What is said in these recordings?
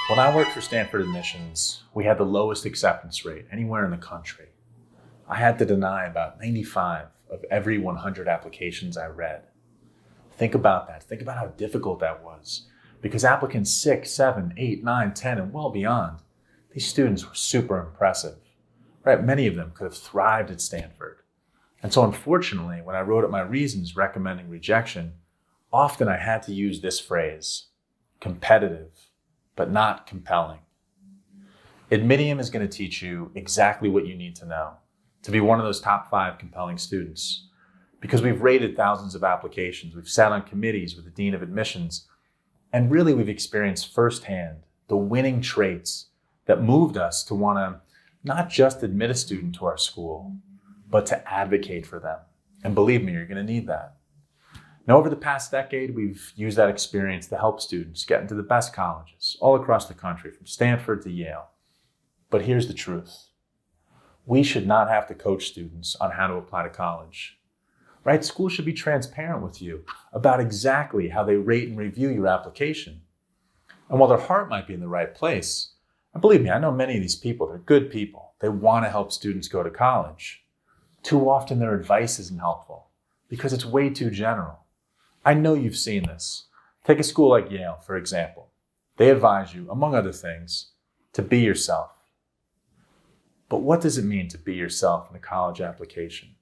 When I worked for Stanford Admissions, we had the lowest acceptance rate anywhere in the country. I had to deny about 95 of every 100 applications I read. Think about that. Think about how difficult that was. Because applicants 6, 7, 8, 9, 10, and well beyond, these students were super impressive. Right? Many of them could have thrived at Stanford. And so unfortunately, when I wrote up my reasons recommending rejection, often I had to use this phrase, competitive, but not compelling. Admitium is going to teach you exactly what you need to know to be one of those top 5 compelling students. Because we've rated thousands of applications, we've sat on committees with the Dean of Admissions, and really we've experienced firsthand the winning traits that moved us to want to not just admit a student to our school, but to advocate for them. And believe me, you're going to need that. Now, over the past decade, we've used that experience to help students get into the best colleges all across the country, from Stanford to Yale. But here's the truth. We should not have to coach students on how to apply to college. Right? Schools should be transparent with you about exactly how they rate and review your application. And while their heart might be in the right place, and believe me, I know many of these people, they're good people. They want to help students go to college. Too often their advice isn't helpful because it's way too general. I know you've seen this. Take a school like Yale, for example. They advise you, among other things, to be yourself. But what does it mean to be yourself in a college application?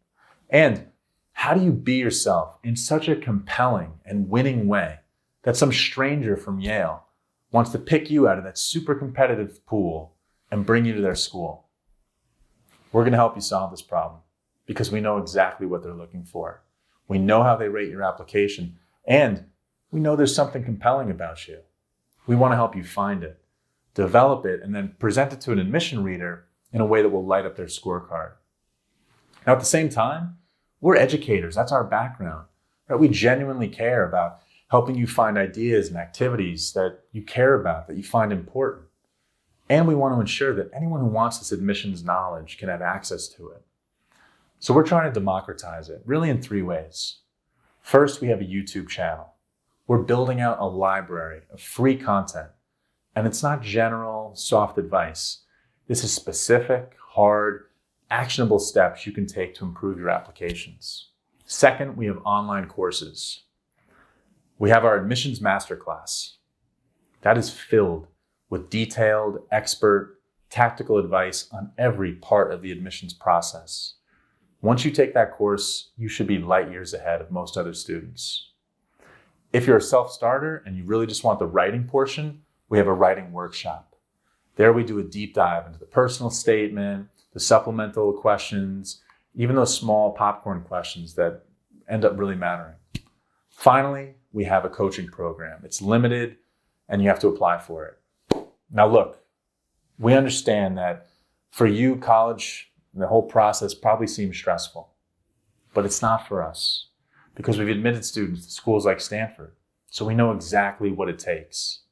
And how do you be yourself in such a compelling and winning way that some stranger from Yale wants to pick you out of that super competitive pool and bring you to their school? We're going to help you solve this problem because we know exactly what they're looking for. We know how they rate your application, and we know there's something compelling about you. We want to help you find it, develop it, and then present it to an admission reader in a way that will light up their scorecard. Now, at the same time, we're educators. That's our background. Right? We genuinely care about helping you find ideas and activities that you care about, that you find important. And we want to ensure that anyone who wants this admissions knowledge can have access to it. So we're trying to democratize it, really in 3 ways. First, we have a YouTube channel. We're building out a library of free content. And it's not general, soft advice. This is specific, hard, actionable steps you can take to improve your applications. Second, we have online courses. We have our Admissions Masterclass. That is filled with detailed, expert, tactical advice on every part of the admissions process. Once you take that course, you should be light years ahead of most other students. If you're a self-starter and you really just want the writing portion, we have a writing workshop. There we do a deep dive into the personal statement, the supplemental questions, even those small popcorn questions that end up really mattering. Finally, we have a coaching program. It's limited and you have to apply for it. Now look, we understand that for you, college, the whole process probably seems stressful, but it's not for us because we've admitted students to schools like Stanford, so we know exactly what it takes.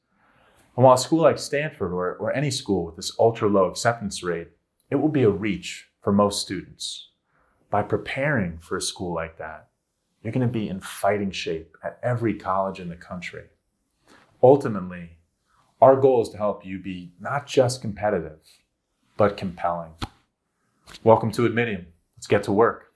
And while a school like Stanford or any school with this ultra low acceptance rate, it will be a reach for most students. By preparing for a school like that, you're going to be in fighting shape at every college in the country. Ultimately, our goal is to help you be not just competitive, but compelling. Welcome to Admitium. Let's get to work.